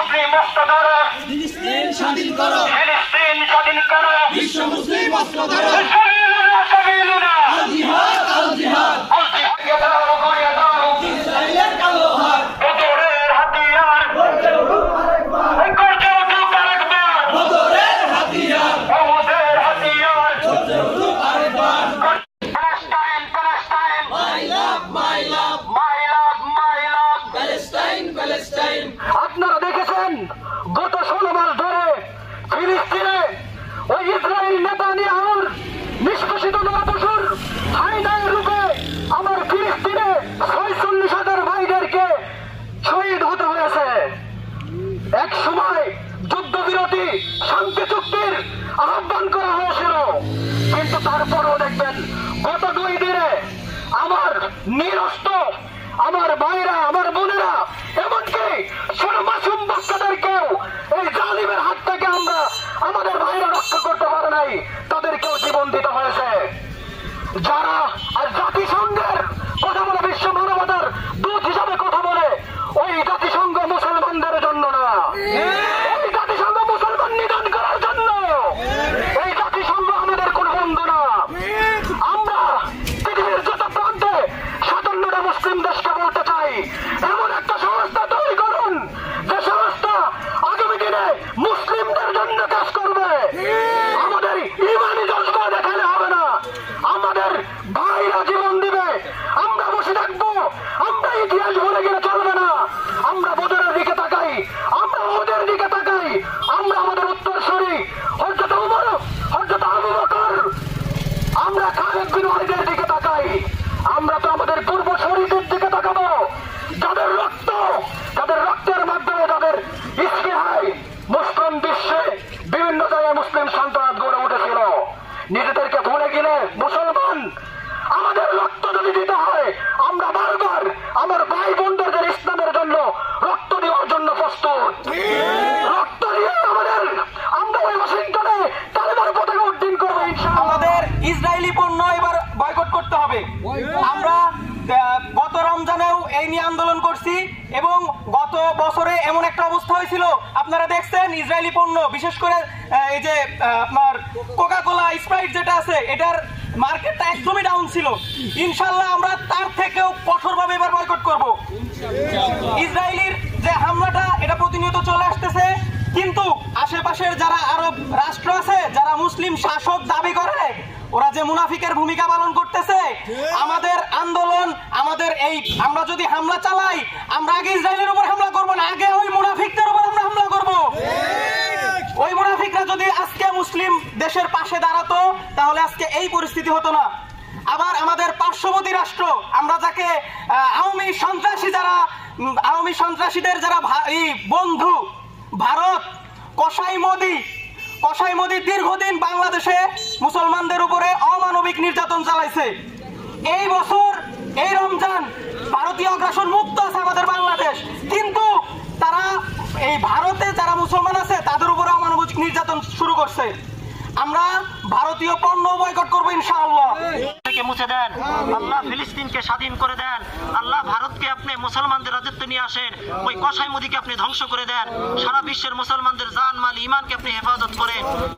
মুসলিম অস্ত্র ধরো, ফিলিস্তিন স্বাধীন করো, ফিলিস্তিন স্বাধীন করো, বিশ্ব মুসলিম অস্ত্র ধরো, সাবিলুনা আল জিহাদ আল জিহাদ, আল জিহাদ দাও গড়িয়ে দাও, ইসরায়েলের কালো হাত, বদরের হাতিয়ার গর্জে উঠুক আরেকবার, গর্জে উঠুক আরেকবার, বদরের হাতিয়ার, ওহুদের হাতিয়ার, গর্জে উঠুক আরেকবার, Palestine Palestine, my love my love, my love my love. Palestine Palestine. আপনারা দেখেছেন গত 16 মাস ধরে ফিলিস্তিনে ওই ইসরায়েল নেতানিয়াহুর নিষ্কাশিত নবাবসুর হায়নার রূপে আমার ফিলিস্তিনে 46,000 ভাইদেরকে শহীদ হতে হয়েছে। এক সময় যুদ্ধবিরতি শান্তি চুক্তির আহ্বান করা হয়েছিল, কিন্তু তারপরও দেখবেন গত 2 দিনে আমার নিরস্ত্র আমার ভাইরা আমার বোনেরা এমনকি ছোট মাসুম বাচ্চাদেরকেও এই জালিমের হাত থেকে আমরা আমাদের ভাইরা রক্ষা করতে পারে নাই, তাদেরকেও জীবন দিতে হয়েছে। যারা আর জাতিসংঘের কথা বলে, বিশ্ব মানবতার দূত হিসাবে কথা বলে, ওই জাতিসংঘ মুসলমানদের জন্য না, ওই জাতিসংঘ মুসলমান নিধন করার জন্য। এই জাতিসংঘ আমাদের কোন বন্ধু না। আমরা পৃথিবীর যত প্রান্তে 57টা মুসলিম দেশকে বলতে চাই, এমন একটা সংস্থা তৈরি করুন যে সংস্থা আগামী দিনে মুসলিমদের জন্য কাজ করবে। আমাদের ইমানি জজবা দেখালে হবে না, আমাদের ভাইরা জীবন দিবে, আমরা বসে থাকবো, আমরা ইতিহাস ভুলে গেলে চলবে না। আমরা বদরের দিকে তাকাই, আমরা ওদের দিকে তাকাই, আমরা আমাদের উত্তরসূরি হযরত ওমর, হযরত আবু বকর, আমরা খালিদ বিন ওয়ালিদের দিকে তাকাই। আমরা তো আমাদের পূর্বসূরিদের দিকে তাকাবো, যাদের রক্তের মাধ্যমে তাদের স্পৃহায় মুসলিম বিশ্বে বিভিন্ন জায়গায় মুসলিম সন্ত্রাস গড়ে উঠেছিল। নিজেদেরকে ভুলে গেলে মুসলমান, আমাদের রক্ত যদি দিতে হয় আমরা বারবার আমার ভাই বোনদের ইসলামের জন্য রক্ত দেওয়ার জন্য প্রস্তুত। রক্ত দিয়ে আমরা ওই ওয়াশিংটনে তালেবানের পতাকা উড্ডীন করবো ইনশাআল্লাহ। আমাদের ইসরায়েলি পণ্য এবার বয়কট করতে হবে। আমরা গত রমজানেও এই নিয়ে আন্দোলন করছি এবং গত বছরে এমন একটা অবস্থা হয়েছিল, আপনারা দেখছেন ইসরায়েলি পণ্য, বিশেষ করে এই যে আপনার কোকা কোলা, স্প্রাইট যেটা আছে, এটার মার্কেটটা একদমই ডাউন ছিল। ইনশাল্লাহ আমরা তার থেকেও কঠোরভাবে এবার বয়কট করব। ইসরায়েলির যে হামলাটা এটা প্রতিনিয়ত চলে আসতেছে, কিন্তু আশেপাশের যারা আরব রাষ্ট্র আছে, যারা মুসলিম শাসক দাবি করে, ওরা যে মুনাফিকের ভূমিকা পালন করতেছে। আমাদের আন্দোলন, আমাদের এই আমরা যদি হামলা চালাই, আমরা আগে ইসরায়েলের উপর হামলা করব না, আগে ওই মুনাফিকদের উপর আমরা হামলা করব। ওই মুনাফিকরা যদি আজকে মুসলিম দেশের পাশে দাঁড়াতো, তাহলে আজকে এই পরিস্থিতি হতো না। আবার আমাদের পার্শ্ববর্তী রাষ্ট্র, আমরা যাকে আওয়ামী সন্ত্রাসীদের যারা বন্ধু, ভারত, কসাই মোদি দীর্ঘদিন বাংলাদেশে মুসলমানদের উপরে অমানবিক নির্যাতন চালাইছে। এই বছর এই রমজান ভারতীয় আগ্রাসন মুক্ত আছে আমাদের বাংলাদেশ, কিন্তু তারা এই ভারতে যারা মুসলমান আছে তাদের উপরে অমানবিক নির্যাতন শুরু করছে। আমরা ভারতীয় পণ্য বয়কট করবো ইনশাআল্লাহ। মুছে দেন আল্লাহ, ফিলিস্তিনকে স্বাধীন করে দেন আল্লাহ, ভারতকে আপনি মুসলমানদের রাজত্ব নিয়ে আসেন, ওই কসাই মোদিকে আপনি ধ্বংস করে দেন, সারা বিশ্বের মুসলমানদের জান মাল ইমানকে আপনি হেফাজত করেন।